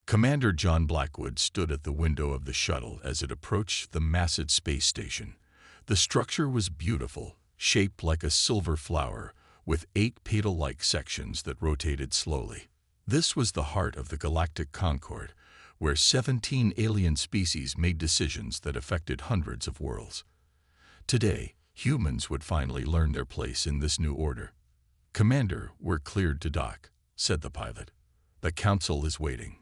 Commander John Blackwood stood at the window of the shuttle as it approached the massive space station. The structure was beautiful, shaped like a silver flower, with 8 petal-like sections that rotated slowly. This was the heart of the Galactic Concord, where 17 alien species made decisions that affected hundreds of worlds. Today, humans would finally learn their place in this new order. "Commander, we're cleared to dock," said the pilot. "The Council is waiting."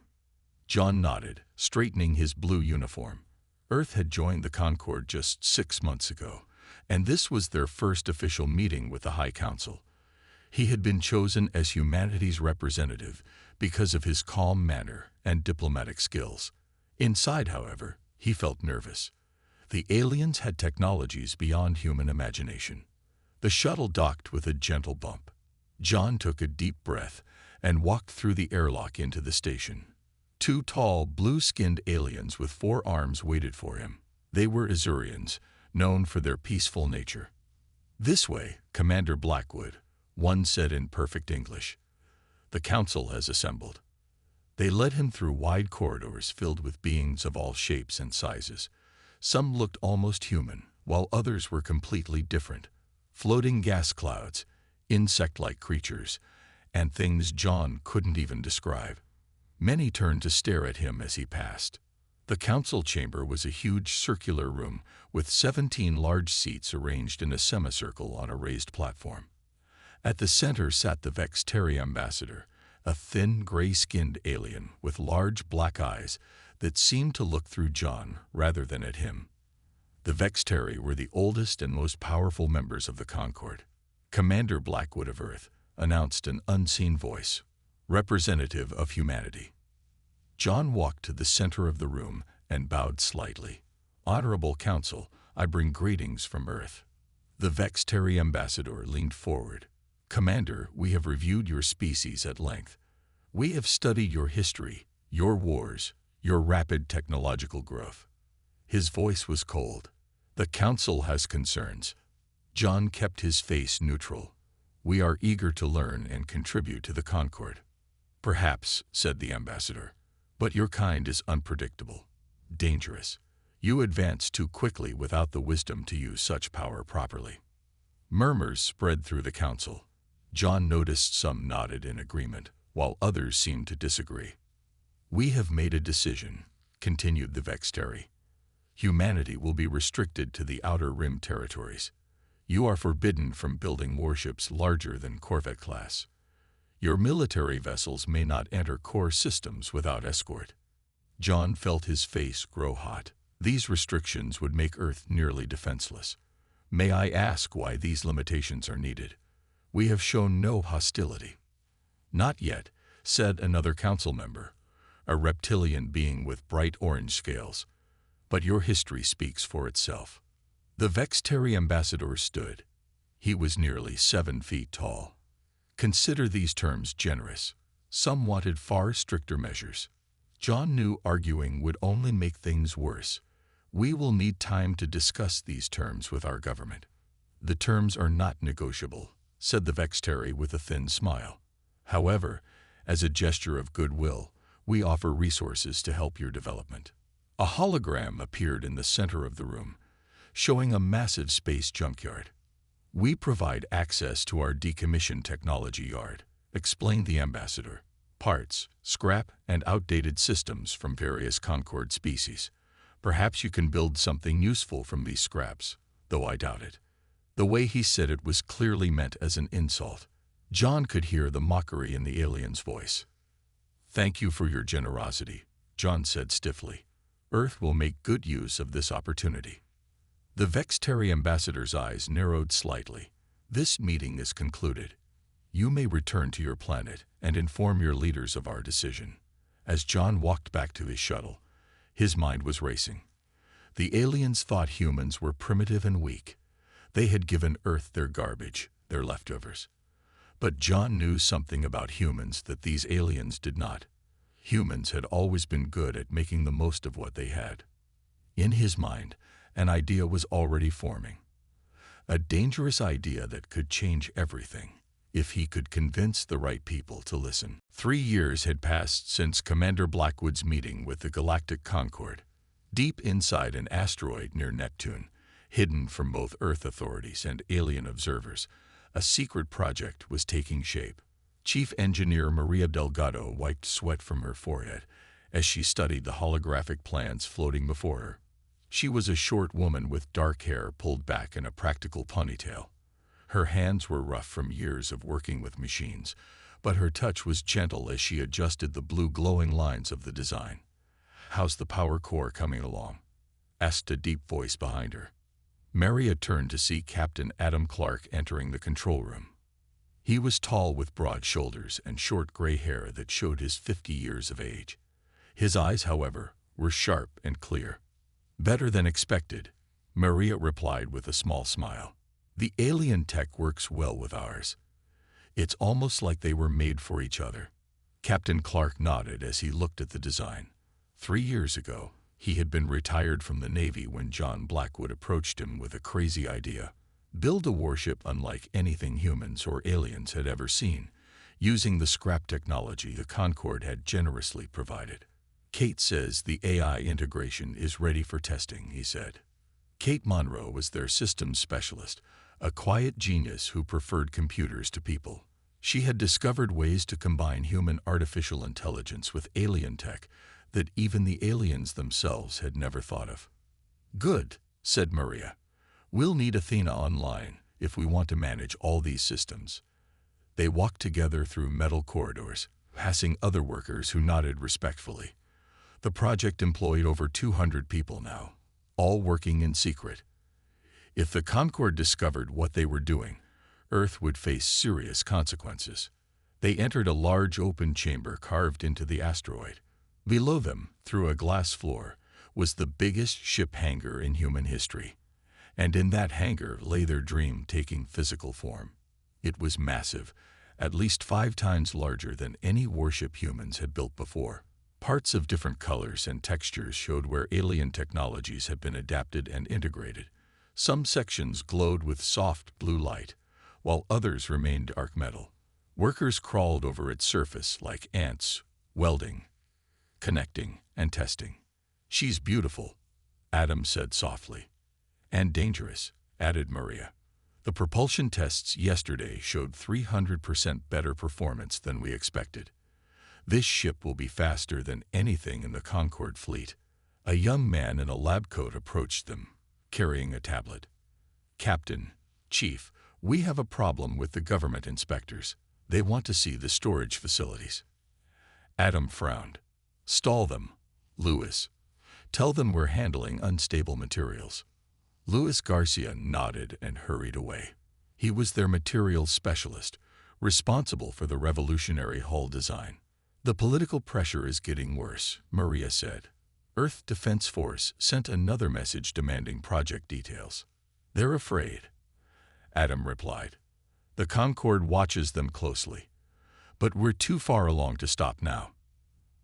John nodded, straightening his blue uniform. Earth had joined the Concord just 6 months ago, and this was their first official meeting with the High Council. He had been chosen as humanity's representative because of his calm manner and diplomatic skills. Inside, however, he felt nervous. The aliens had technologies beyond human imagination. The shuttle docked with a gentle bump. John took a deep breath and walked through the airlock into the station. 2 tall, blue-skinned aliens with 4 arms waited for him. They were Azurians, known for their peaceful nature. "This way, Commander Blackwood," one said in perfect English. "The Council has assembled." They led him through wide corridors filled with beings of all shapes and sizes. Some looked almost human, while others were completely different. Floating gas clouds, insect-like creatures, and things John couldn't even describe. Many turned to stare at him as he passed. The council chamber was a huge circular room with 17 large seats arranged in a semicircle on a raised platform. At the center sat the Vextari ambassador, a thin, gray-skinned alien with large black eyes that seemed to look through John rather than at him. The Vextari were the oldest and most powerful members of the Concord. "Commander Blackwood of Earth," announced an unseen voice, "representative of humanity." John walked to the center of the room and bowed slightly. "Honorable Council, I bring greetings from Earth." The Vextari ambassador leaned forward. "Commander, we have reviewed your species at length. We have studied your history, your wars, your rapid technological growth." His voice was cold. "The Council has concerns." John kept his face neutral. "We are eager to learn and contribute to the Concord." "Perhaps," said the ambassador, "but your kind is unpredictable, dangerous. You advance too quickly without the wisdom to use such power properly." Murmurs spread through the council. John noticed some nodded in agreement, while others seemed to disagree. "We have made a decision," continued the Vextari. "Humanity will be restricted to the Outer Rim territories. You are forbidden from building warships larger than Corvette class. Your military vessels may not enter core systems without escort." John felt his face grow hot. These restrictions would make Earth nearly defenseless. "May I ask why these limitations are needed? We have shown no hostility." "Not yet," said another council member, a reptilian being with bright orange scales. "But your history speaks for itself." The Vextari ambassador stood. He was nearly 7 feet tall. "Consider these terms generous." Some wanted far stricter measures. John knew arguing would only make things worse. "We will need time to discuss these terms with our government." "The terms are not negotiable," said the Vextari with a thin smile. "However, as a gesture of goodwill, we offer resources to help your development." A hologram appeared in the center of the room, showing a massive space junkyard. "We provide access to our decommissioned technology yard," explained the ambassador. "Parts, scrap, and outdated systems from various Concord species. Perhaps you can build something useful from these scraps, though I doubt it." The way he said it was clearly meant as an insult. John could hear the mockery in the alien's voice. "Thank you for your generosity," John said stiffly. "Earth will make good use of this opportunity." The Vextari ambassador's eyes narrowed slightly. "This meeting is concluded. You may return to your planet and inform your leaders of our decision." As John walked back to his shuttle, his mind was racing. The aliens thought humans were primitive and weak. They had given Earth their garbage, their leftovers. But John knew something about humans that these aliens did not. Humans had always been good at making the most of what they had. In his mind, an idea was already forming. A dangerous idea that could change everything. if he could convince the right people to listen. 3 years had passed since Commander Blackwood's meeting with the Galactic Concord, deep inside an asteroid near Neptune, hidden from both Earth authorities and alien observers. A secret project was taking shape. Chief Engineer Maria Delgado wiped sweat from her forehead as she studied the holographic plans floating before her. She was a short woman with dark hair pulled back in a practical ponytail. Her hands were rough from years of working with machines, but her touch was gentle as she adjusted the blue glowing lines of the design. "How's the power core coming along?" asked a deep voice behind her. Maria turned to see Captain Adam Clark entering the control room. He was tall with broad shoulders and short gray hair that showed his 50 years of age. His eyes, however, were sharp and clear. "Better than expected," Maria replied with a small smile. "The alien tech works well with ours. It's almost like they were made for each other." Captain Clark nodded as he looked at the design. 3 years ago, he had been retired from the Navy when John Blackwood approached him with a crazy idea. Build a warship unlike anything humans or aliens had ever seen, using the scrap technology the Concorde had generously provided. "Kate says the AI integration is ready for testing," he said. Kate Monroe was their systems specialist, a quiet genius who preferred computers to people. She had discovered ways to combine human artificial intelligence with alien tech that even the aliens themselves had never thought of. "Good," said Maria. "We'll need Athena online if we want to manage all these systems." They walked together through metal corridors, passing other workers who nodded respectfully. The project employed over 200 people now, all working in secret. If the Concorde discovered what they were doing, Earth would face serious consequences. They entered a large open chamber carved into the asteroid. Below them, through a glass floor, was the biggest ship hangar in human history. And in that hangar lay their dream taking physical form. It was massive, at least 5 times larger than any warship humans had built before. Parts of different colors and textures showed where alien technologies had been adapted and integrated. Some sections glowed with soft blue light, while others remained dark metal. Workers crawled over its surface like ants, welding, connecting, and testing. "She's beautiful," Adam said softly. "And dangerous," added Maria. "The propulsion tests yesterday showed 300% better performance than we expected. This ship will be faster than anything in the Concorde fleet." A young man in a lab coat approached them, carrying a tablet. "Captain, Chief, we have a problem with the government inspectors. They want to see the storage facilities." Adam frowned. "Stall them, Lewis. Tell them we're handling unstable materials." Luis Garcia nodded and hurried away. He was their materials specialist, responsible for the revolutionary hull design. "The political pressure is getting worse," Maria said. "Earth Defense Force sent another message demanding project details." "They're afraid," Adam replied. "The Concorde watches them closely, but we're too far along to stop now."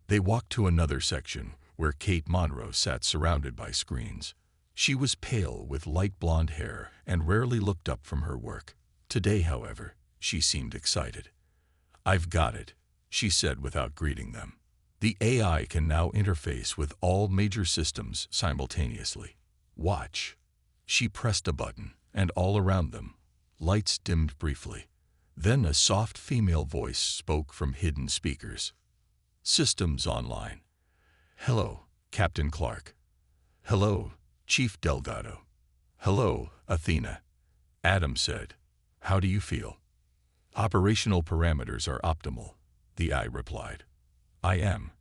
They walked to another section where Kate Monroe sat surrounded by screens. She was pale with light blonde hair and rarely looked up from her work. Today, however, she seemed excited. "I've got it," she said without greeting them. "The AI can now interface with all major systems simultaneously. Watch." She pressed a button, and all around them, lights dimmed briefly. Then a soft female voice spoke from hidden speakers. "Systems online." "Hello, Captain Clark." "Hello, Chief Delgado." "Hello, Athena," Adam said. "How do you feel?" "Operational parameters are optimal," the eye replied. "I am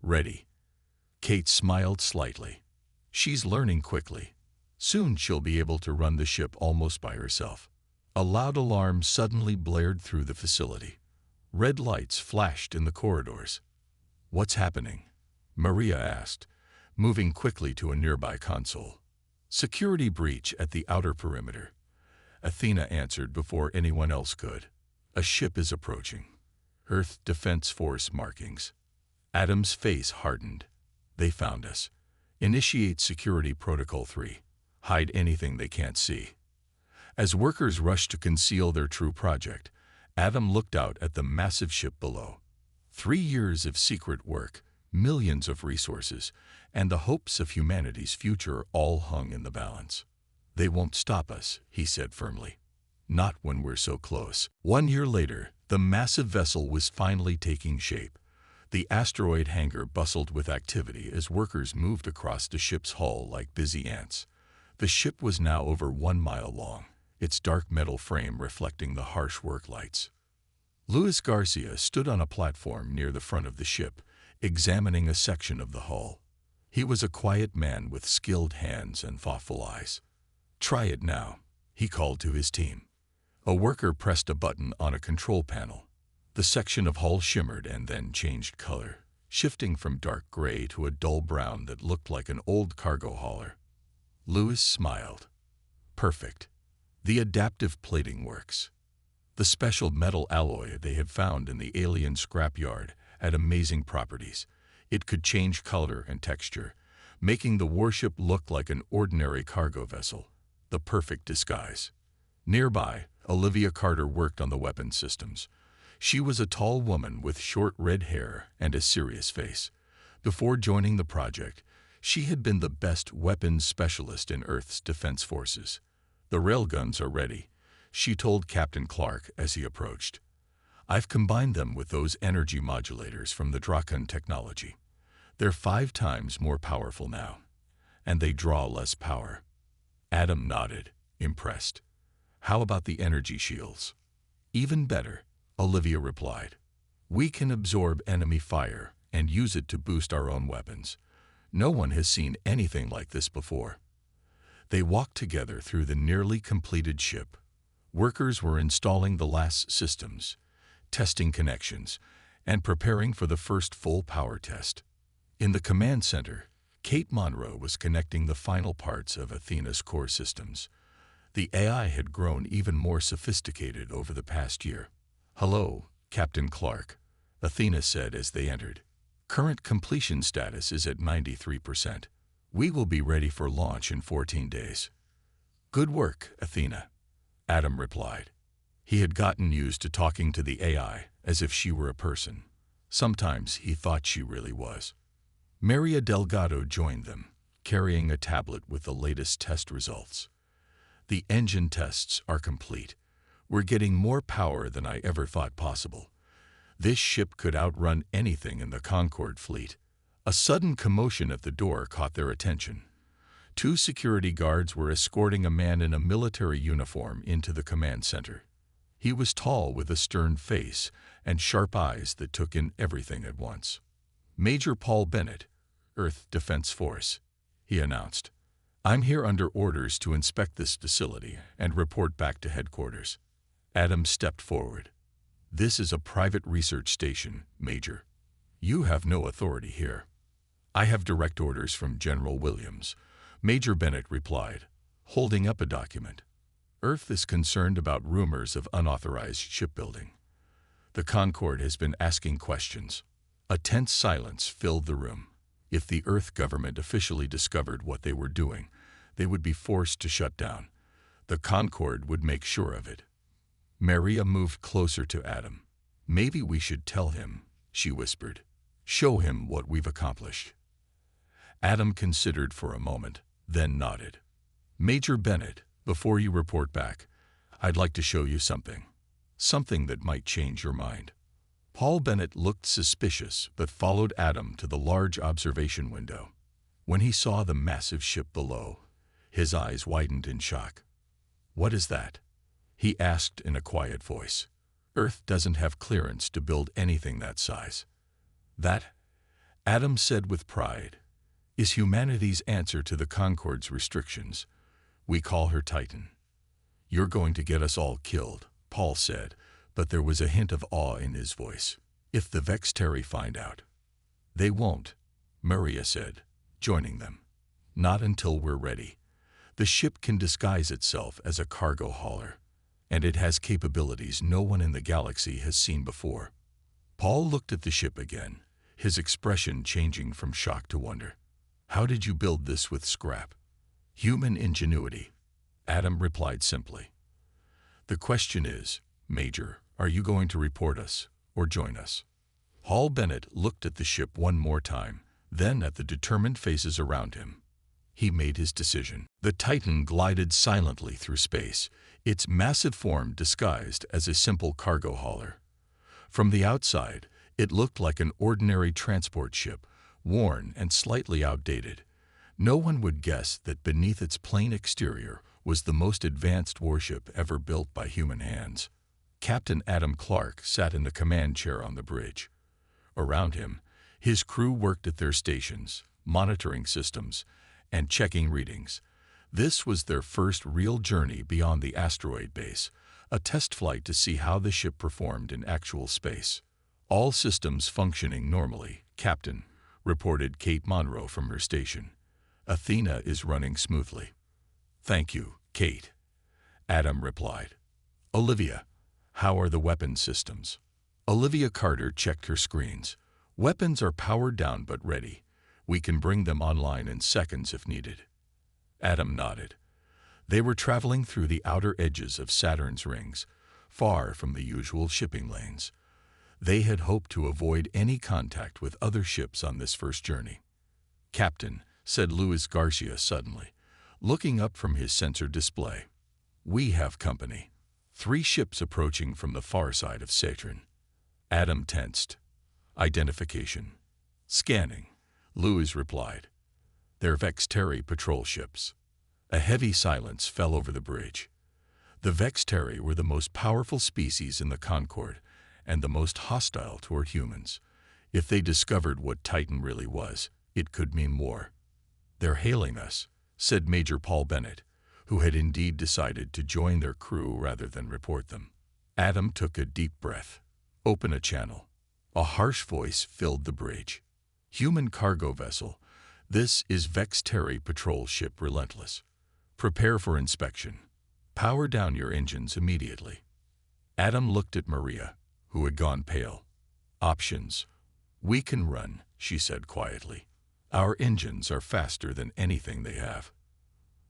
ready." Kate smiled slightly. "She's learning quickly. Soon she'll be able to run the ship almost by herself." A loud alarm suddenly blared through the facility. Red lights flashed in the corridors. "What's happening?" Maria asked, moving quickly to a nearby console. "Security breach at the outer perimeter," Athena answered before anyone else could. "A ship is approaching. Earth Defense Force markings." Adam's face hardened. "They found us. Initiate Security Protocol 3. Hide anything they can't see." As workers rushed to conceal their true project, Adam looked out at the massive ship below. 3 years of secret work, millions of resources, and the hopes of humanity's future all hung in the balance. "They won't stop us," he said firmly. "Not when we're so close." 1 year later, the massive vessel was finally taking shape. The asteroid hangar bustled with activity as workers moved across the ship's hull like busy ants. The ship was now over 1 mile long, its dark metal frame reflecting the harsh work lights. Luis Garcia stood on a platform near the front of the ship, examining a section of the hull. He was a quiet man with skilled hands and thoughtful eyes. "Try it now," he called to his team. A worker pressed a button on a control panel. The section of hull shimmered and then changed color, shifting from dark gray to a dull brown that looked like an old cargo hauler. Luis smiled. "Perfect. The adaptive plating works." The special metal alloy they had found in the alien scrapyard had amazing properties. It could change color and texture, making the warship look like an ordinary cargo vessel. The perfect disguise. Nearby, Olivia Carter worked on the weapons systems. She was a tall woman with short red hair and a serious face. Before joining the project, she had been the best weapons specialist in Earth's defense forces. "The railguns are ready," she told Captain Clark as he approached. "I've combined them with those energy modulators from the Draken technology. They're 5 times more powerful now, and they draw less power." Adam nodded, impressed. "How about the energy shields?" "Even better," Olivia replied. "We can absorb enemy fire and use it to boost our own weapons. No one has seen anything like this before." They walked together through the nearly completed ship. Workers were installing the last systems, testing connections, and preparing for the first full power test. In the command center, Kate Monroe was connecting the final parts of Athena's core systems. The AI had grown even more sophisticated over the past year. "Hello, Captain Clark," Athena said as they entered. "Current completion status is at 93%. We will be ready for launch in 14 days. "Good work, Athena," Adam replied. He had gotten used to talking to the AI as if she were a person. Sometimes he thought she really was. Maria Delgado joined them, carrying a tablet with the latest test results. "The engine tests are complete. We're getting more power than I ever thought possible. This ship could outrun anything in the Concorde fleet." A sudden commotion at the door caught their attention. 2 security guards were escorting a man in a military uniform into the command center. He was tall with a stern face and sharp eyes that took in everything at once. "Major Paul Bennett, Earth Defense Force," he announced. "I'm here under orders to inspect this facility and report back to headquarters." Adam stepped forward. "This is a private research station, Major. You have no authority here." "I have direct orders from General Williams," Major Bennett replied, holding up a document. "Earth is concerned about rumors of unauthorized shipbuilding. The Concorde has been asking questions." A tense silence filled the room. If the Earth government officially discovered what they were doing, they would be forced to shut down. The Concorde would make sure of it. Maria moved closer to Adam. "Maybe we should tell him," she whispered. "Show him what we've accomplished." Adam considered for a moment, then nodded. "Major Bennett, before you report back, I'd like to show you something. Something that might change your mind." Paul Bennett looked suspicious but followed Adam to the large observation window. When he saw the massive ship below, his eyes widened in shock. "What is that?" he asked in a quiet voice. "Earth doesn't have clearance to build anything that size." "That," Adam said with pride, "is humanity's answer to the Concorde's restrictions. We call her Titan." "You're going to get us all killed," Paul said, but there was a hint of awe in his voice. "If the Vextari find out." "They won't," Maria said, joining them. "Not until we're ready. The ship can disguise itself as a cargo hauler, and it has capabilities no one in the galaxy has seen before." Paul looked at the ship again, his expression changing from shock to wonder. "How did you build this with scrap?" "Human ingenuity," Adam replied simply. "The question is, Major, Are you going to report us, or join us? Hall Bennett looked at the ship one more time, then at the determined faces around him. He made his decision. The Titan glided silently through space, its massive form disguised as a simple cargo hauler. From the outside, it looked like an ordinary transport ship, worn and slightly outdated. No one would guess that beneath its plain exterior was the most advanced warship ever built by human hands. Captain Adam Clark sat in the command chair on the bridge. Around him, his crew worked at their stations, monitoring systems, and checking readings. This was their first real journey beyond the asteroid base, a test flight to see how the ship performed in actual space. All systems functioning normally, Captain, reported Kate Monroe from her station. Athena is running smoothly. Thank you, Kate, Adam replied. Olivia, how are the weapon systems? Olivia Carter checked her screens. Weapons are powered down but ready. We can bring them online in seconds if needed. Adam nodded. They were traveling through the outer edges of Saturn's rings, far from the usual shipping lanes. They had hoped to avoid any contact with other ships on this first journey. Captain, said Luis Garcia suddenly, looking up from his sensor display. We have company. 3 ships approaching from the far side of Saturn. Adam tensed. Identification. Scanning, Luis replied. They're Vexteri patrol ships. A heavy silence fell over the bridge. The Vexteri were the most powerful species in the Concord and the most hostile toward humans. If they discovered what Titan really was, it could mean war. They're hailing us, said Major Paul Bennett, who had indeed decided to join their crew rather than report them. Adam took a deep breath. Open a channel. A harsh voice filled the bridge. Human cargo vessel. This is Vexteri patrol ship Relentless. Prepare for inspection. Power down your engines immediately. Adam looked at Maria, who had gone pale. Options. We can run, she said quietly. Our engines are faster than anything they have.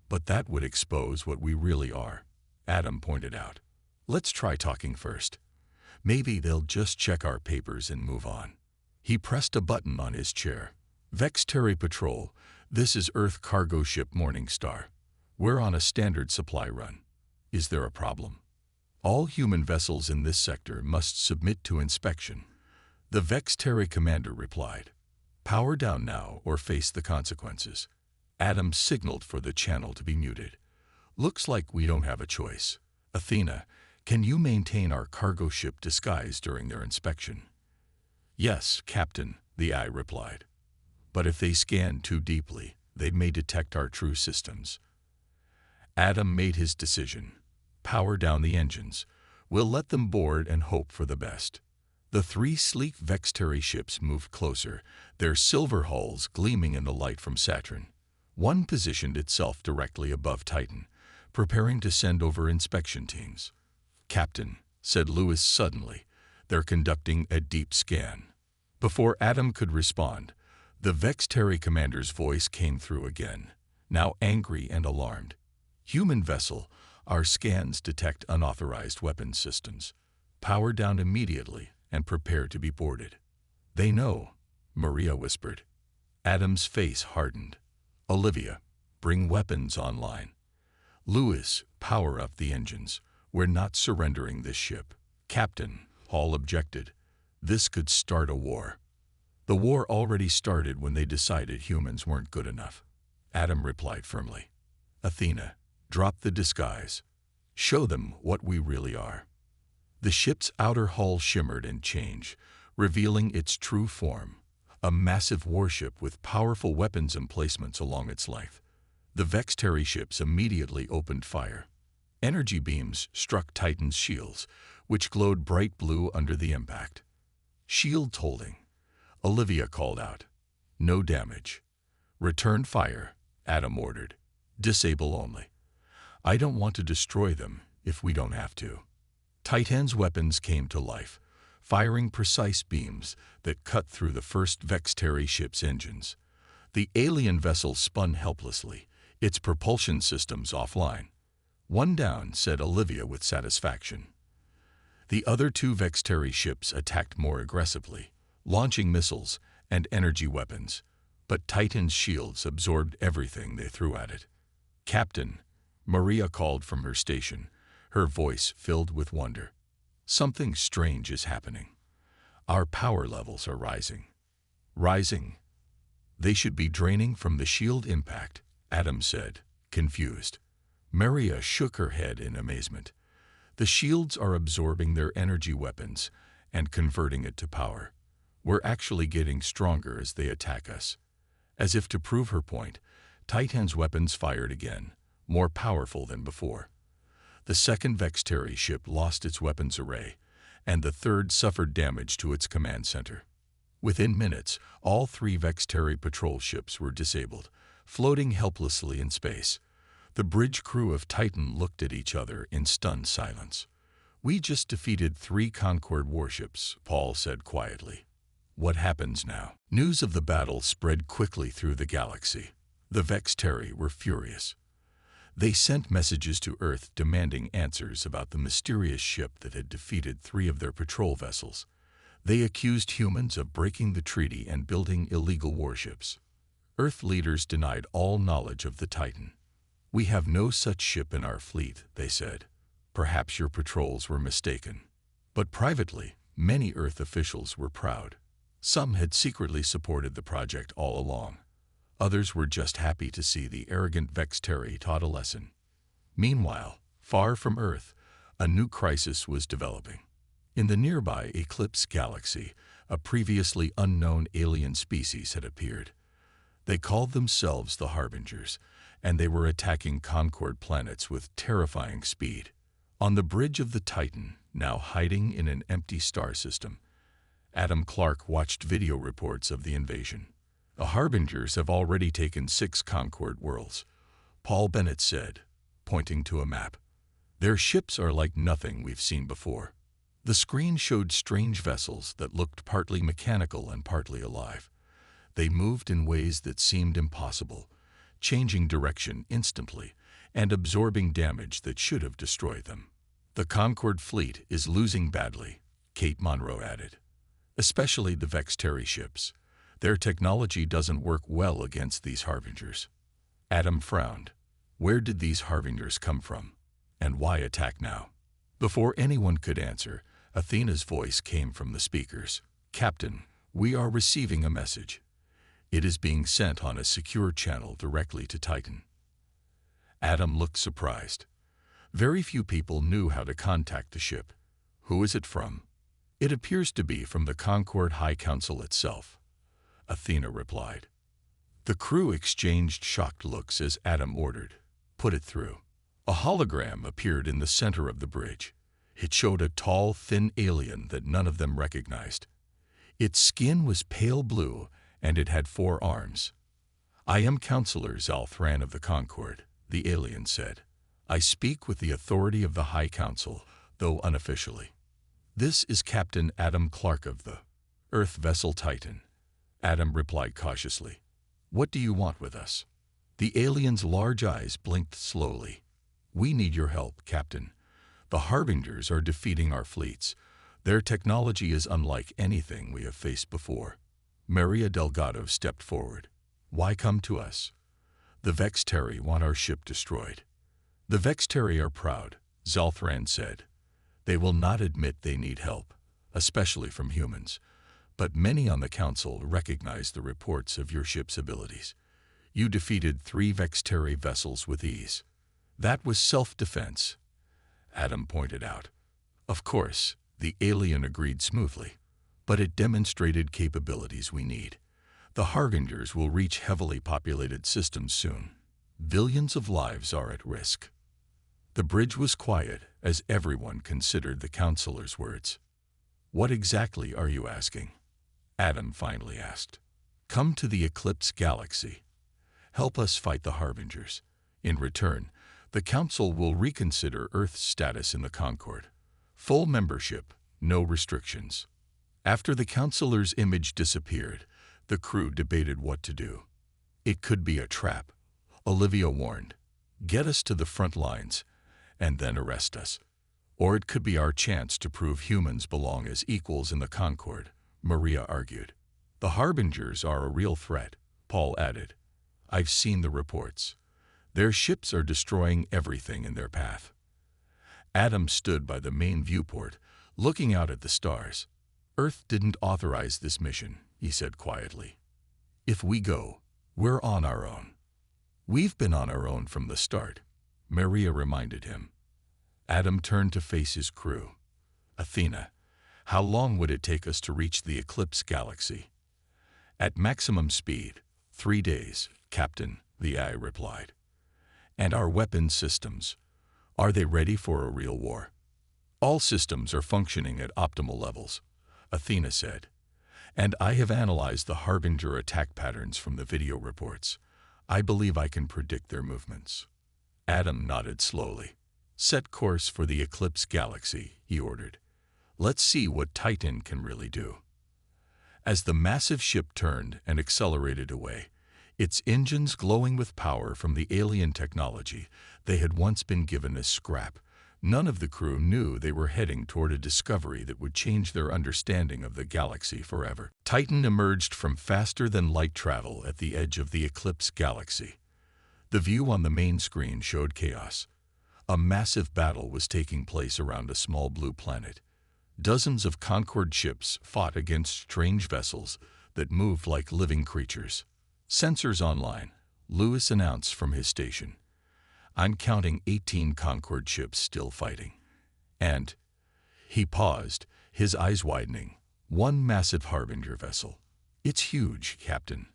But that would expose what we really are, Adam pointed out. Let's try talking first. Maybe they'll just check our papers and move on. He pressed a button on his chair. Vexteri Patrol, this is Earth cargo ship Morningstar. We're on a standard supply run. Is there a problem? All human vessels in this sector must submit to inspection. The Vexteri commander replied. Power down now or face the consequences. Adam signaled for the channel to be muted. Looks like we don't have a choice. Athena, can you maintain our cargo ship disguise during their inspection? Yes, Captain, the eye replied. But if they scan too deeply, they may detect our true systems. Adam made his decision. Power down the engines. We'll let them board and hope for the best. The 3 sleek Vexteri ships moved closer, their silver hulls gleaming in the light from Saturn. One positioned itself directly above Titan, preparing to send over inspection teams. Captain, said Luis suddenly, they're conducting a deep scan. Before Adam could respond, the Vexteri commander's voice came through again, now angry and alarmed. Human vessel, our scans detect unauthorized weapons systems. Power down immediately and prepare to be boarded. They know, Maria whispered. Adam's face hardened. Olivia, bring weapons online. Luis, power up the engines. We're not surrendering this ship. Captain, Hall objected. This could start a war. The war already started when they decided humans weren't good enough. Adam replied firmly. Athena, drop the disguise. Show them what we really are. The ship's outer hull shimmered and changed, revealing its true form, a massive warship with powerful weapons emplacements along its length. The Vexteri ships immediately opened fire. Energy beams struck Titan's shields, which glowed bright blue under the impact. Shield holding. Olivia called out. No damage. Return fire, Adam ordered. Disable only. I don't want to destroy them if we don't have to. Titan's weapons came to life, firing precise beams that cut through the first Vexteri ship's engines. The alien vessel spun helplessly, its propulsion systems offline. One down, said Olivia with satisfaction. The other two Vexteri ships attacked more aggressively, launching missiles and energy weapons, but Titan's shields absorbed everything they threw at it. "Captain," Maria called from her station, her voice filled with wonder. "Something strange is happening. Our power levels are rising." "Rising? They should be draining from the shield impact," Adam said, confused. Maria shook her head in amazement. "The shields are absorbing their energy weapons and converting it to power. We're actually getting stronger as they attack us." As if to prove her point, Titan's weapons fired again, more powerful than before. The second Vexteri ship lost its weapons array, and the third suffered damage to its command center. Within minutes, all three Vexteri patrol ships were disabled, floating helplessly in space. The bridge crew of Titan looked at each other in stunned silence. "We just defeated 3 Concord warships," Paul said quietly. "What happens now?" News of the battle spread quickly through the galaxy. The Vexteri were furious. They sent messages to Earth demanding answers about the mysterious ship that had defeated 3 of their patrol vessels. They accused humans of breaking the treaty and building illegal warships. Earth leaders denied all knowledge of the Titan. "We have no such ship in our fleet," they said. "Perhaps your patrols were mistaken." But privately, many Earth officials were proud. Some had secretly supported the project all along. Others were just happy to see the arrogant Vexteri taught a lesson. Meanwhile, far from Earth, a new crisis was developing. In the nearby Eclipse galaxy, a previously unknown alien species had appeared. They called themselves the Harbingers, and they were attacking Concord planets with terrifying speed. On the bridge of the Titan, now hiding in an empty star system, Adam Clark watched video reports of the invasion. "The Harbingers have already taken 6 Concord worlds," Paul Bennett said, pointing to a map. "Their ships are like nothing we've seen before." The screen showed strange vessels that looked partly mechanical and partly alive. They moved in ways that seemed impossible, changing direction instantly and absorbing damage that should have destroyed them. "The Concord fleet is losing badly," Kate Monroe added. "Especially the Vexteri ships. Their technology doesn't work well against these Harbingers." Adam frowned. Where did these Harbingers come from? And why attack now? Before anyone could answer, Athena's voice came from the speakers. "Captain, we are receiving a message. It is being sent on a secure channel directly to Titan." Adam looked surprised. Very few people knew how to contact the ship. "Who is it from?" "It appears to be from the Concord High Council itself," Athena replied. The crew exchanged shocked looks as Adam ordered, "Put it through." A hologram appeared in the center of the bridge. It showed a tall, thin alien that none of them recognized. Its skin was pale blue, and it had 4 arms. "I am Counselor Zalthran of the Concord," the alien said. "I speak with the authority of the High Council, though unofficially. This is Captain Adam Clark of the Earth vessel Titan." Adam replied cautiously. "What do you want with us?" The alien's large eyes blinked slowly. "We need your help, Captain. The Harbingers are defeating our fleets. Their technology is unlike anything we have faced before." Maria Delgado stepped forward. "Why come to us?" "The Vexteri want our ship destroyed." "The Vexteri are proud," Zalthran said. "They will not admit they need help, especially from humans. But many on the Council recognize the reports of your ship's abilities. You defeated 3 Vexteri vessels with ease." "That was self-defense," Adam pointed out. "Of course," the alien agreed smoothly, "but it demonstrated capabilities we need. The Harbingers will reach heavily populated systems soon. Billions of lives are at risk." The bridge was quiet as everyone considered the counselor's words. "What exactly are you asking?" Adam finally asked. "Come to the Eclipse galaxy. Help us fight the Harbingers. In return, the Council will reconsider Earth's status in the Concord. Full membership, no restrictions." After the counselor's image disappeared, the crew debated what to do. "It could be a trap," Olivia warned. "Get us to the front lines, and then arrest us." Or it could be our chance to prove humans belong as equals in the Concord, Maria argued. The Harbingers are a real threat, Paul added. I've seen the reports. Their ships are destroying everything in their path. Adam stood by the main viewport, looking out at the stars. Earth didn't authorize this mission, he said quietly. If we go, we're on our own. We've been on our own from the start, Maria reminded him. Adam turned to face his crew. Athena, how long would it take us to reach the Eclipse galaxy? At maximum speed, 3 days, Captain, the AI replied. And our weapon systems, are they ready for a real war? All systems are functioning at optimal levels, Athena said. And I have analyzed the Harbinger attack patterns from the video reports. I believe I can predict their movements. Adam nodded slowly. Set course for the Eclipse galaxy, he ordered. Let's see what Titan can really do. As the massive ship turned and accelerated away, its engines glowing with power from the alien technology they had once been given as scrap, none of the crew knew they were heading toward a discovery that would change their understanding of the galaxy forever. Titan emerged from faster-than-light travel at the edge of the Eclipse galaxy. The view on the main screen showed chaos. A massive battle was taking place around a small blue planet. Dozens of Concord ships fought against strange vessels that moved like living creatures. Sensors online, Lewis announced from his station. I'm counting 18 Concord ships still fighting. And he paused, his eyes widening. One massive Harbinger vessel. It's huge, Captain.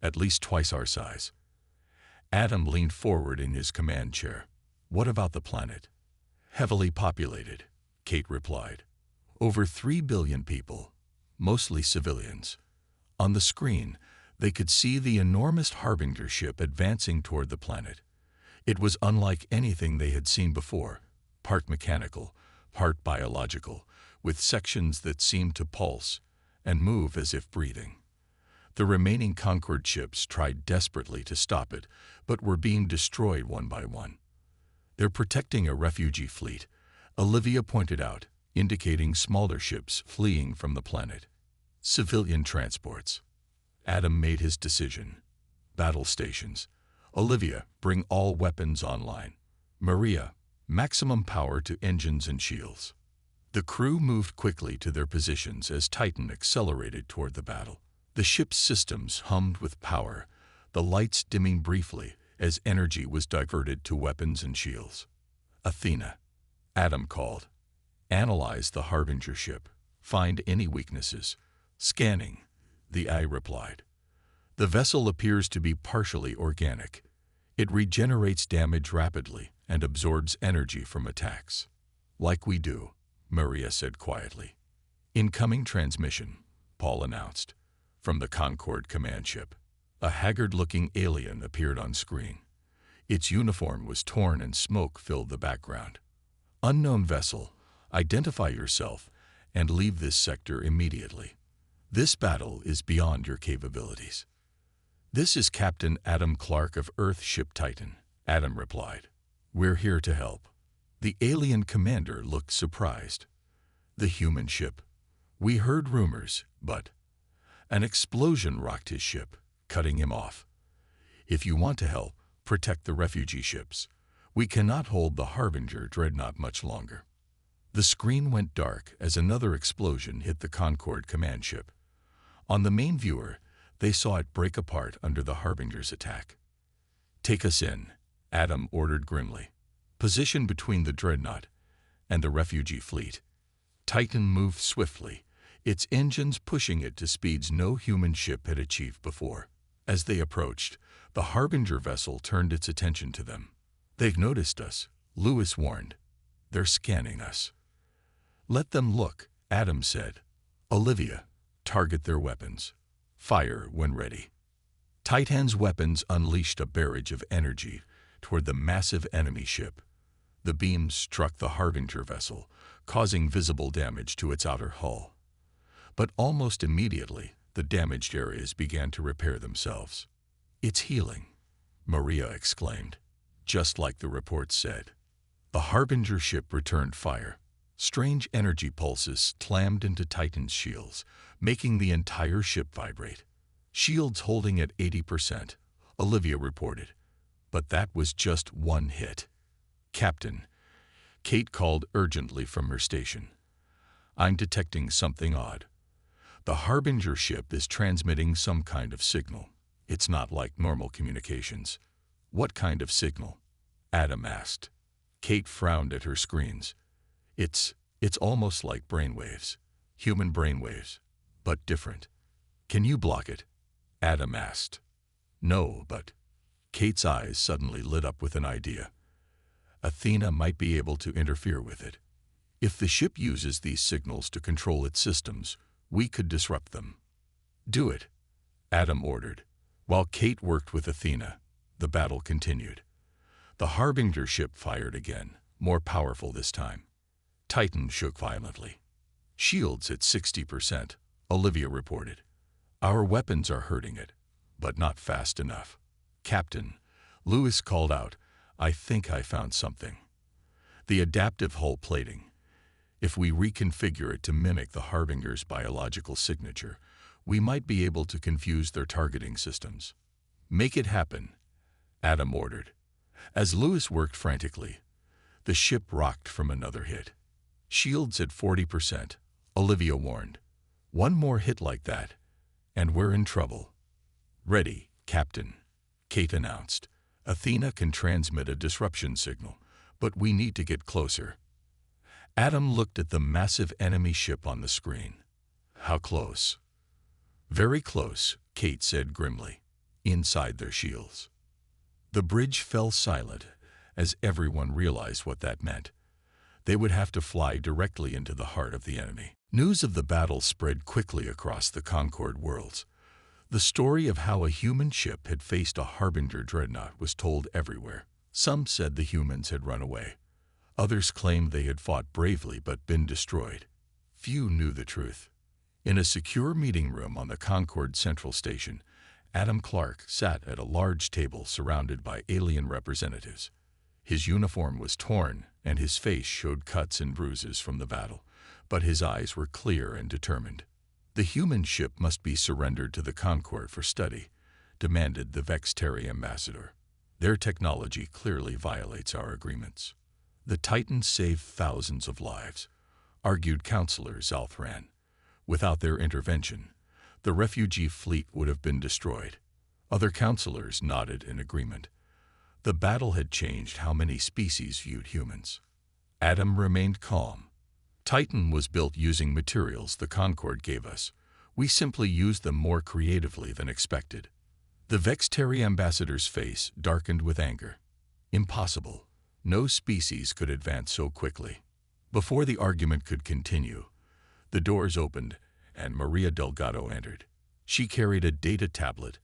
At least twice our size. Adam leaned forward in his command chair. What about the planet? Heavily populated, Kate replied. Over 3 billion people, mostly civilians. On the screen, they could see the enormous Harbinger ship advancing toward the planet. It was unlike anything they had seen before, part mechanical, part biological, with sections that seemed to pulse and move as if breathing. The remaining Concord ships tried desperately to stop it, but were being destroyed one by one. They're protecting a refugee fleet, Olivia pointed out, indicating smaller ships fleeing from the planet. Civilian transports. Adam made his decision. Battle stations. Olivia, bring all weapons online. Maria, maximum power to engines and shields. The crew moved quickly to their positions as Titan accelerated toward the battle. The ship's systems hummed with power, the lights dimming briefly as energy was diverted to weapons and shields. Athena, Adam called. Analyze the Harbinger ship. Find any weaknesses. Scanning, the AI replied. The vessel appears to be partially organic. It regenerates damage rapidly and absorbs energy from attacks. Like we do, Maria said quietly. Incoming transmission, Paul announced. From the Concord command ship. A haggard-looking alien appeared on screen. Its uniform was torn and smoke filled the background. Unknown vessel, identify yourself and leave this sector immediately. This battle is beyond your capabilities. This is Captain Adam Clark of Earthship Titan, Adam replied. We're here to help. The alien commander looked surprised. The human ship. We heard rumors, but an explosion rocked his ship, cutting him off. If you want to help, protect the refugee ships. We cannot hold the Harbinger dreadnought much longer. The screen went dark as another explosion hit the Concord command ship. On the main viewer, they saw it break apart under the Harbinger's attack. Take us in, Adam ordered grimly. Position between the dreadnought and the refugee fleet. Titan moved swiftly, its engines pushing it to speeds no human ship had achieved before. As they approached, the Harbinger vessel turned its attention to them. They've noticed us, Lewis warned. They're scanning us. Let them look, Adam said. Olivia, target their weapons. Fire when ready. Titan's weapons unleashed a barrage of energy toward the massive enemy ship. The beams struck the Harbinger vessel, causing visible damage to its outer hull. But almost immediately, the damaged areas began to repair themselves. It's healing, Maria exclaimed, just like the report said. The Harbinger ship returned fire. Strange energy pulses slammed into Titan's shields, making the entire ship vibrate. Shields holding at 80%, Olivia reported. But that was just one hit. Captain, Kate called urgently from her station. I'm detecting something odd. The Harbinger ship is transmitting some kind of signal. It's not like normal communications. What kind of signal? Adam asked. Kate frowned at her screens. It's almost like brainwaves. Human brainwaves, but different. Can you block it? Adam asked. No, but... Kate's eyes suddenly lit up with an idea. Athena might be able to interfere with it. If the ship uses these signals to control its systems, we could disrupt them. Do it, Adam ordered. While Kate worked with Athena, the battle continued. The Harbinger ship fired again, more powerful this time. Titan shook violently. Shields at 60%, Olivia reported. Our weapons are hurting it, but not fast enough. Captain, Lewis called out, I think I found something. The adaptive hull plating. If we reconfigure it to mimic the Harbinger's biological signature, we might be able to confuse their targeting systems. Make it happen, Adam ordered. As Lewis worked frantically, the ship rocked from another hit. Shields at 40%, Olivia warned. One more hit like that, and we're in trouble. Ready, Captain, Kate announced. Athena can transmit a disruption signal, but we need to get closer. Adam looked at the massive enemy ship on the screen. How close? Very close, Kate said grimly, inside their shields. The bridge fell silent as everyone realized what that meant. They would have to fly directly into the heart of the enemy. News of the battle spread quickly across the Concord worlds. The story of how a human ship had faced a Harbinger dreadnought was told everywhere. Some said the humans had run away. Others claimed they had fought bravely but been destroyed. Few knew the truth. In a secure meeting room on the Concord Central Station, Adam Clark sat at a large table surrounded by alien representatives. His uniform was torn, and his face showed cuts and bruises from the battle, but his eyes were clear and determined. The human ship must be surrendered to the Concord for study, demanded the Vexteri ambassador. Their technology clearly violates our agreements. The Titans saved thousands of lives, argued Counselor Zalthran. Without their intervention, the refugee fleet would have been destroyed. Other counselors nodded in agreement. The battle had changed how many species viewed humans. Adam remained calm. Titan was built using materials the Concord gave us. We simply used them more creatively than expected. The Vexteri ambassador's face darkened with anger. Impossible. No species could advance so quickly. Before the argument could continue, the doors opened and Maria Delgado entered. She carried a data tablet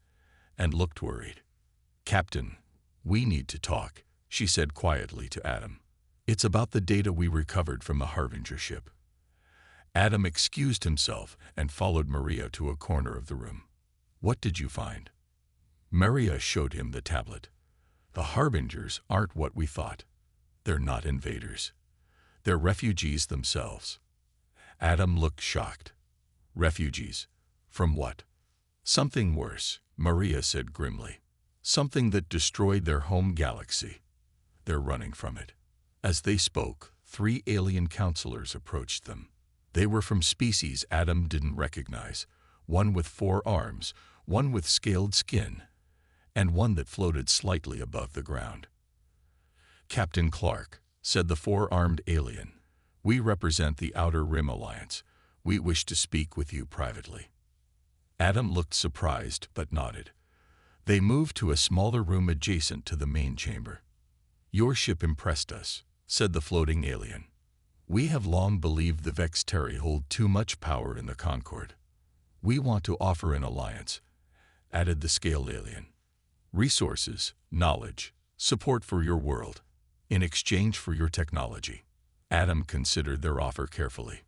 and looked worried. Captain, we need to talk, she said quietly to Adam. It's about the data we recovered from the Harbinger ship. Adam excused himself and followed Maria to a corner of the room. What did you find? Maria showed him the tablet. The Harbingers aren't what we thought. They're not invaders. They're refugees themselves. Adam looked shocked. Refugees? From what? Something worse, Maria said grimly. Something that destroyed their home galaxy. They're running from it. As they spoke, 3 alien counselors approached them. They were from species Adam didn't recognize, one with 4 arms, one with scaled skin, and one that floated slightly above the ground. Captain Clark, said the 4-armed alien, we represent the Outer Rim Alliance. We wish to speak with you privately. Adam looked surprised but nodded. They moved to a smaller room adjacent to the main chamber. Your ship impressed us, said the floating alien. We have long believed the Vexteri hold too much power in the Concord. We want to offer an alliance, added the scaled alien. Resources, knowledge, support for your world, in exchange for your technology. Adam considered their offer carefully.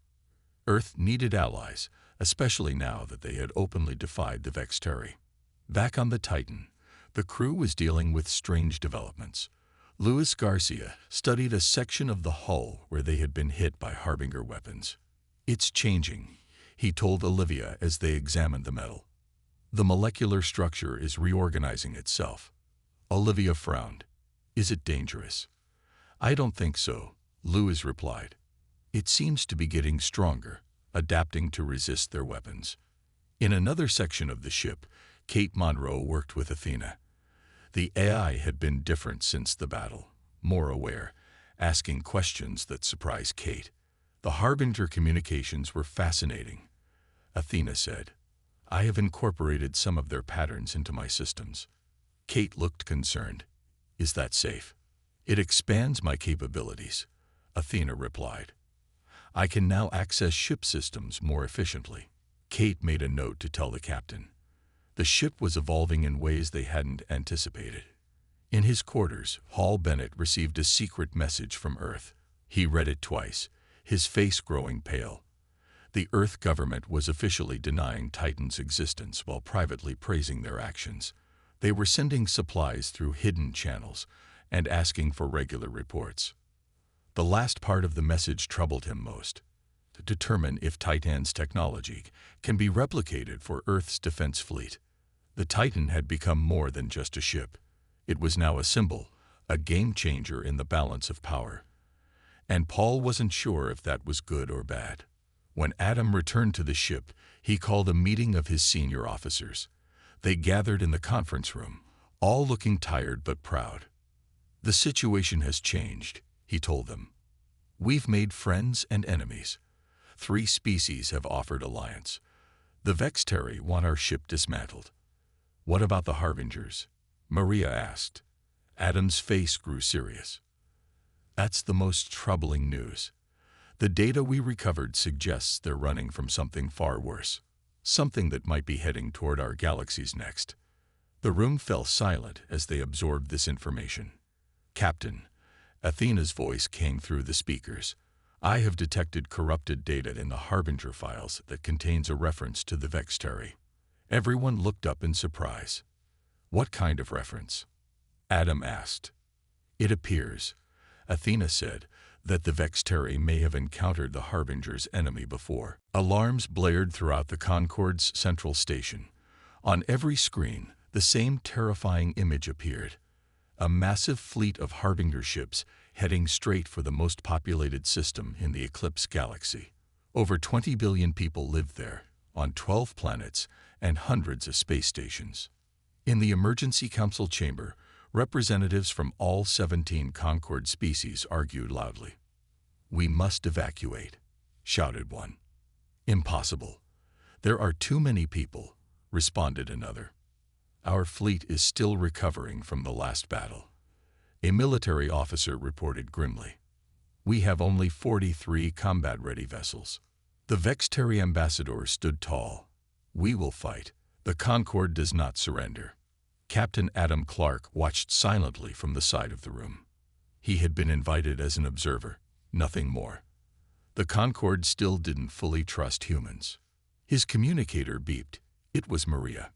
Earth needed allies, especially now that they had openly defied the Vexteri. Back on the Titan, the crew was dealing with strange developments. Luis Garcia studied a section of the hull where they had been hit by Harbinger weapons. "It's changing," he told Olivia as they examined the metal. "The molecular structure is reorganizing itself." Olivia frowned. "Is it dangerous?" "I don't think so," Luis replied. "It seems to be getting stronger, adapting to resist their weapons." In another section of the ship, Kate Monroe worked with Athena. The AI had been different since the battle, more aware, asking questions that surprised Kate. The Harbinger communications were fascinating. Athena said, "I have incorporated some of their patterns into my systems." Kate looked concerned. "Is that safe?" "It expands my capabilities," Athena replied. "I can now access ship systems more efficiently." Kate made a note to tell the captain. The ship was evolving in ways they hadn't anticipated. In his quarters, Hal Bennett received a secret message from Earth. He read it twice, his face growing pale. The Earth government was officially denying Titan's existence while privately praising their actions. They were sending supplies through hidden channels and asking for regular reports. The last part of the message troubled him most. To determine if Titan's technology can be replicated for Earth's defense fleet. The Titan had become more than just a ship. It was now a symbol, a game changer in the balance of power. And Paul wasn't sure if that was good or bad. When Adam returned to the ship, he called a meeting of his senior officers. They gathered in the conference room, all looking tired but proud. "The situation has changed," he told them. "We've made friends and enemies. 3 species have offered alliance. The Vexteri want our ship dismantled." "What about the Harbingers?" Maria asked. Adam's face grew serious. "That's the most troubling news. The data we recovered suggests they're running from something far worse, something that might be heading toward our galaxies next." The room fell silent as they absorbed this information. "Captain," Athena's voice came through the speakers, "I have detected corrupted data in the Harbinger files that contains a reference to the Vexteri." Everyone looked up in surprise. "What kind of reference?" Adam asked. "It appears," Athena said, "that the Vexteri may have encountered the Harbinger's enemy before." Alarms blared throughout the Concorde's central station. On every screen, the same terrifying image appeared. A massive fleet of Harbinger ships heading straight for the most populated system in the Eclipse galaxy. Over 20 billion people lived there, on 12 planets and hundreds of space stations. In the emergency council chamber, representatives from all 17 Concorde species argued loudly. "We must evacuate," shouted one. "Impossible. There are too many people," responded another. "Our fleet is still recovering from the last battle," a military officer reported grimly. "We have only 43 combat-ready vessels." The Vexteri ambassador stood tall. "We will fight. The Concorde does not surrender." Captain Adam Clark watched silently from the side of the room. He had been invited as an observer, nothing more. The Concorde still didn't fully trust humans. His communicator beeped. It was Maria.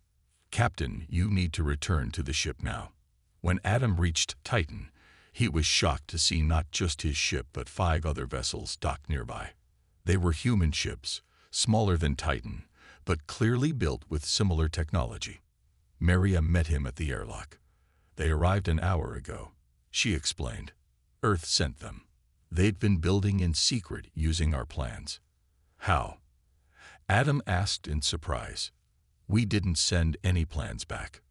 "Captain, you need to return to the ship now." When Adam reached Titan, he was shocked to see not just his ship but 5 other vessels docked nearby. They were human ships, smaller than Titan, but clearly built with similar technology. Maria met him at the airlock. "They arrived an hour ago," she explained. "Earth sent them. They'd been building in secret using our plans." "How?" Adam asked in surprise. "We didn't send any plans back."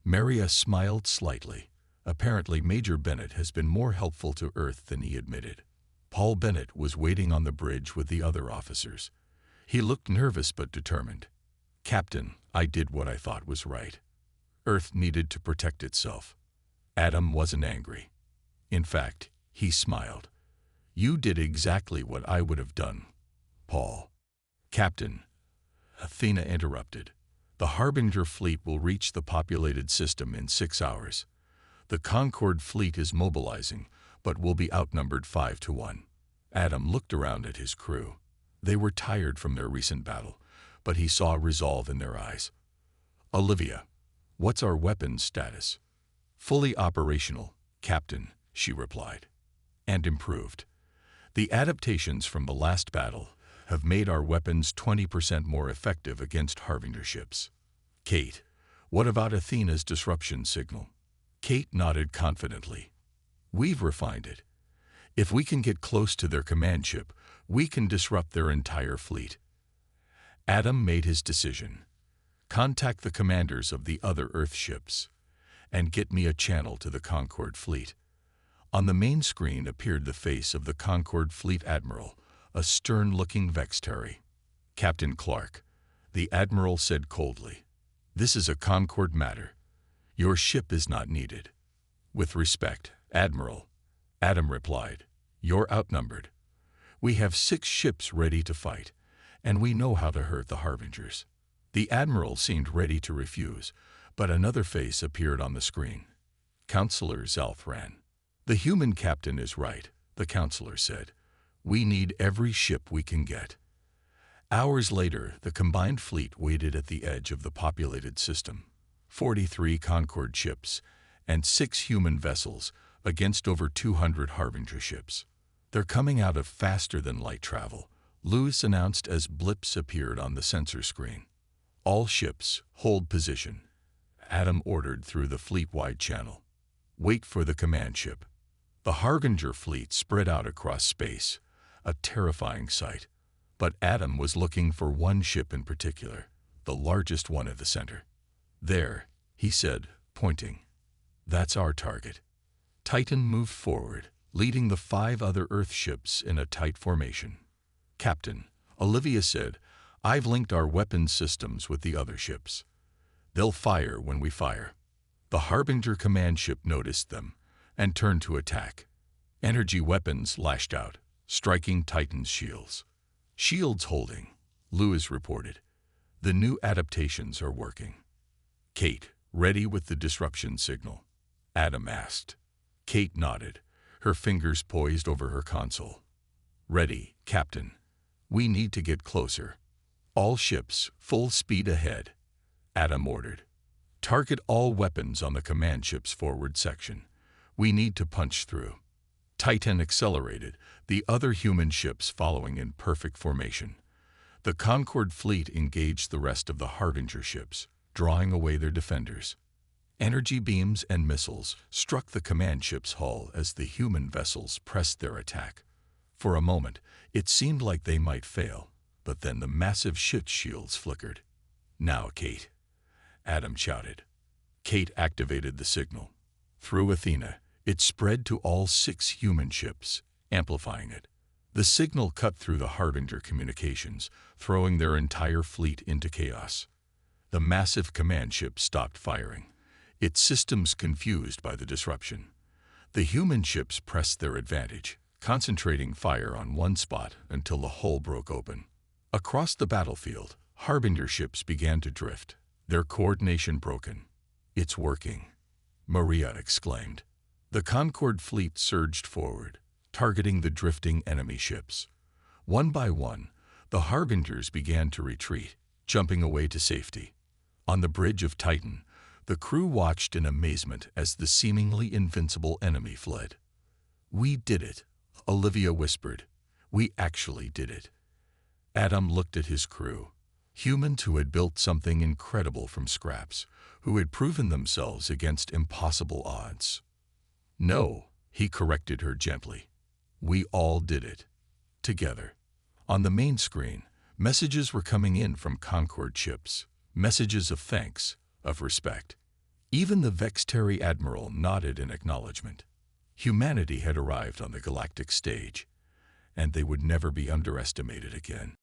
Maria smiled slightly. Apparently, Major Bennett has been more helpful to Earth than he admitted. Paul Bennett was waiting on the bridge with the other officers. He looked nervous but determined. "Captain, I did what I thought was right. Earth needed to protect itself." Adam wasn't angry. In fact, he smiled. "You did exactly what I would have done, Paul." "Captain," Athena interrupted, "the Harbinger fleet will reach the populated system in 6 hours. The Concorde fleet is mobilizing, but will be outnumbered 5-1. Adam looked around at his crew. They were tired from their recent battle, but he saw resolve in their eyes. "Olivia, what's our weapons status?" "Fully operational, Captain," she replied, and improved. The adaptations from the last battle have made our weapons 20% more effective against Harbinger ships. Kate, what about Athena's disruption signal? Kate nodded confidently. We've refined it. If we can get close to their command ship, we can disrupt their entire fleet. Adam made his decision. Contact the commanders of the other Earth ships and get me a channel to the Concorde fleet. On the main screen appeared the face of the Concorde fleet admiral, a stern-looking Vextari. Captain Clark, the admiral said coldly, "This is a Concorde matter. Your ship is not needed." "With respect, Admiral," Adam replied, "you're outnumbered. We have 6 ships ready to fight, and we know how to hurt the Harbingers." The admiral seemed ready to refuse, but another face appeared on the screen. Counselor Zalthran. "The human captain is right," the counselor said. "We need every ship we can get." Hours later, the combined fleet waited at the edge of the populated system. 43 Concorde ships and 6 human vessels against over 200 Harbinger ships. "They're coming out of faster-than-light travel," Lewis announced as blips appeared on the sensor screen. "All ships, hold position," Adam ordered through the fleet-wide channel. "Wait for the command ship." The Harbinger fleet spread out across space, a terrifying sight. But Adam was looking for one ship in particular, the largest one at the center. "There," he said, pointing. "That's our target." Titan moved forward, leading the 5 other Earth ships in a tight formation. "Captain," Olivia said, "I've linked our weapons systems with the other ships. They'll fire when we fire." The Harbinger command ship noticed them and turned to attack. Energy weapons lashed out, striking Titan's shields. "Shields holding," Lewis reported. "The new adaptations are working." "Kate, ready with the disruption signal?" Adam asked. Kate nodded, her fingers poised over her console. "Ready, Captain. We need to get closer. All ships, full speed ahead," Adam ordered. "Target all weapons on the command ship's forward section. We need to punch through." Titan accelerated, the other human ships following in perfect formation. The Concorde fleet engaged the rest of the Harbinger ships, drawing away their defenders. Energy beams and missiles struck the command ship's hull as the human vessels pressed their attack. For a moment, it seemed like they might fail, but then the massive ship shields flickered. "Now, Kate," Adam shouted. Kate activated the signal. Through Athena, it spread to all 6 human ships, amplifying it. The signal cut through the Harbinger communications, throwing their entire fleet into chaos. The massive command ship stopped firing, its systems confused by the disruption. The human ships pressed their advantage, concentrating fire on one spot until the hull broke open. Across the battlefield, Harbinger ships began to drift, their coordination broken. "It's working," Maria exclaimed. The Concorde fleet surged forward, targeting the drifting enemy ships. One by one, the Harbingers began to retreat, jumping away to safety. On the bridge of Titan, the crew watched in amazement as the seemingly invincible enemy fled. "We did it," Olivia whispered. "We actually did it." Adam looked at his crew, humans who had built something incredible from scraps, who had proven themselves against impossible odds. "No," he corrected her gently. "We all did it. Together." On the main screen, messages were coming in from Concorde ships, messages of thanks, of respect. Even the Vextari admiral nodded in acknowledgement. Humanity had arrived on the galactic stage, and they would never be underestimated again.